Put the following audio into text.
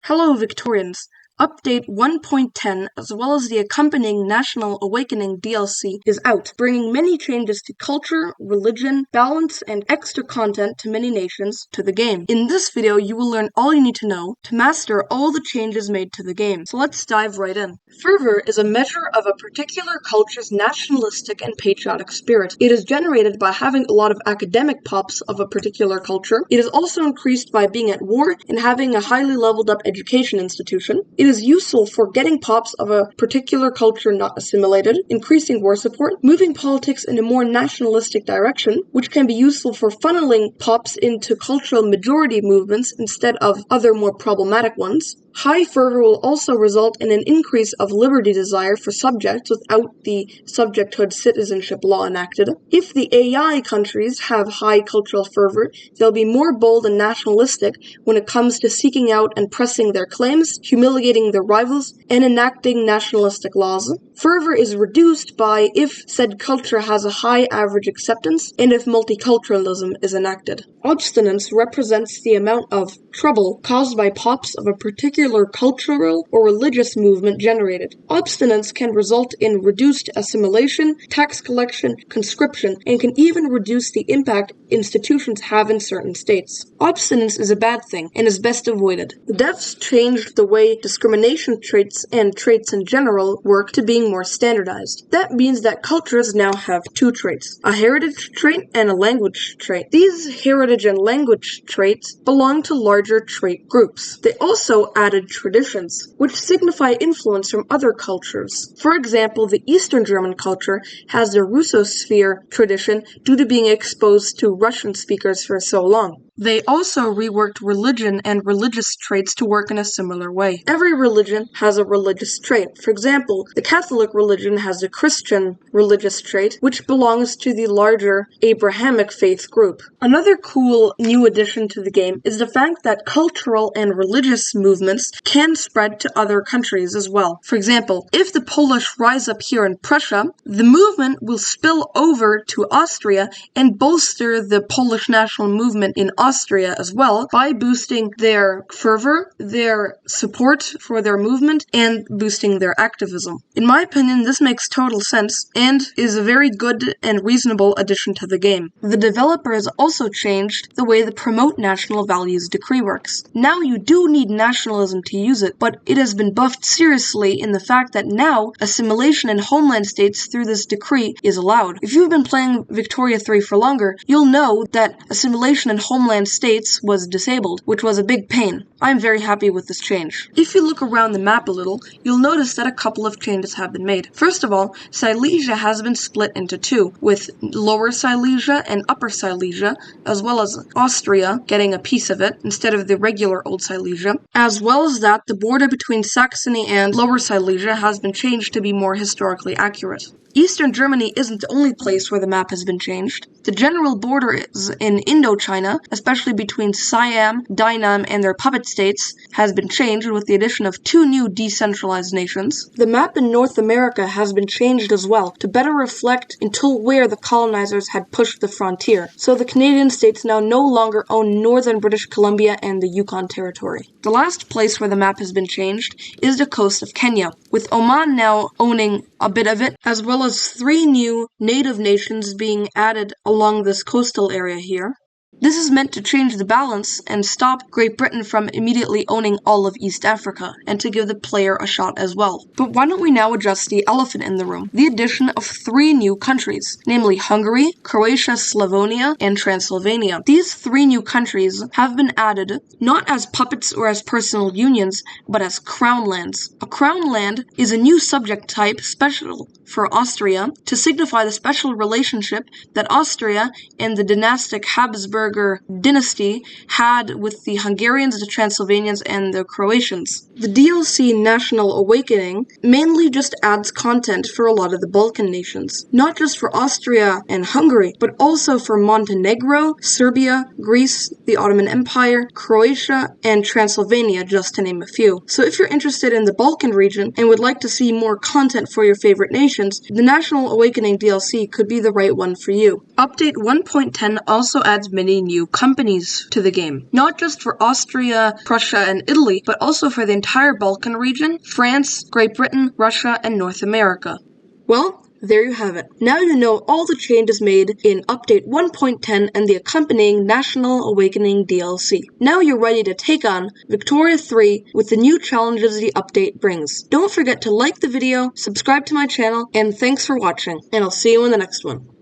Hello, Victorians! Update 1.10, as well as the accompanying National Awakening DLC, is out, bringing many changes to culture, religion, balance, and extra content to many nations to the game. In this video, you will learn all you need to know to master all the changes made to the game. So let's dive right in. Fervor is a measure of a particular culture's nationalistic and patriotic spirit. It is generated by having a lot of academic pops of a particular culture. It is also increased by being at war and having a highly leveled up education institution. It is useful for getting pops of a particular culture not assimilated, increasing war support, moving politics in a more nationalistic direction, which can be useful for funneling pops into cultural majority movements instead of other more problematic ones. High fervor will also result in an increase of liberty desire for subjects without the subjecthood citizenship law enacted. If the AI countries have high cultural fervor, they'll be more bold and nationalistic when it comes to seeking out and pressing their claims, humiliating their rivals, and enacting nationalistic laws. Fervor is reduced by if said culture has a high average acceptance and if multiculturalism is enacted. Obstinance represents the amount of trouble caused by pops of a particular cultural or religious movement generated. Obstinance can result in reduced assimilation, tax collection, conscription, and can even reduce the impact institutions have in certain states. Obstinance is a bad thing and is best avoided. The devs changed the way discrimination traits and traits in general work to being more standardized. That means that cultures now have two traits, a heritage trait and a language trait. These heritage and language traits belong to larger trait groups. They also added traditions, which signify influence from other cultures. For example, the Eastern German culture has the Russosphere tradition due to being exposed to Russian speakers for so long. They also reworked religion and religious traits to work in a similar way. Every religion has a religious trait. For example, the Catholic religion has a Christian religious trait, which belongs to the larger Abrahamic faith group. Another cool new addition to the game is the fact that cultural and religious movements can spread to other countries as well. For example, if the Polish rise up here in Prussia, the movement will spill over to Austria and bolster the Polish national movement in Austria as well by boosting their fervor, their support for their movement, and boosting their activism. In my opinion, this makes total sense and is a very good and reasonable addition to the game. The developers also changed the way the Promote National Values decree works. Now you do need nationalism to use it, but it has been buffed seriously in the fact that now assimilation in homeland states through this decree is allowed. If you've been playing Victoria 3 for longer, you'll know that assimilation in homeland states was disabled, which was a big pain. I'm very happy with this change. If you look around the map a little, you'll notice that a couple of changes have been made. First of all, Silesia has been split into two, with Lower Silesia and Upper Silesia, as well as Austria getting a piece of it instead of the regular Old Silesia. As well as that, the border between Saxony and Lower Silesia has been changed to be more historically accurate. Eastern Germany isn't the only place where the map has been changed. The general border is in Indochina, especially between Siam, Dainam, and their puppet states, has been changed with the addition of two new decentralized nations. The map in North America has been changed as well to better reflect until where the colonizers had pushed the frontier, so the Canadian states now no longer own northern British Columbia and the Yukon Territory. The last place where the map has been changed is the coast of Kenya, with Oman now owning a bit of it, as well as three new native nations being added along this coastal area here. This is meant to change the balance and stop Great Britain from immediately owning all of East Africa, and to give the player a shot as well. But why don't we now address the elephant in the room, the addition of three new countries, namely Hungary, Croatia, Slavonia, and Transylvania. These three new countries have been added not as puppets or as personal unions, but as crown lands. A crown land is a new subject type special for Austria to signify the special relationship that Austria and the dynastic Habsburg dynasty had with the Hungarians, the Transylvanians, and the Croatians. The DLC National Awakening mainly just adds content for a lot of the Balkan nations, not just for Austria and Hungary, but also for Montenegro, Serbia, Greece, the Ottoman Empire, Croatia, and Transylvania, just to name a few. So if you're interested in the Balkan region and would like to see more content for your favorite nation, patience, the National Awakening DLC could be the right one for you. Update 1.10 also adds many new companies to the game, not just for Austria, Prussia, and Italy, but also for the entire Balkan region, France, Great Britain, Russia, and North America. Well, there you have it. Now you know all the changes made in Update 1.10 and the accompanying National Awakening DLC. Now you're ready to take on Victoria 3 with the new challenges the update brings. Don't forget to like the video, subscribe to my channel, and thanks for watching, and I'll see you in the next one.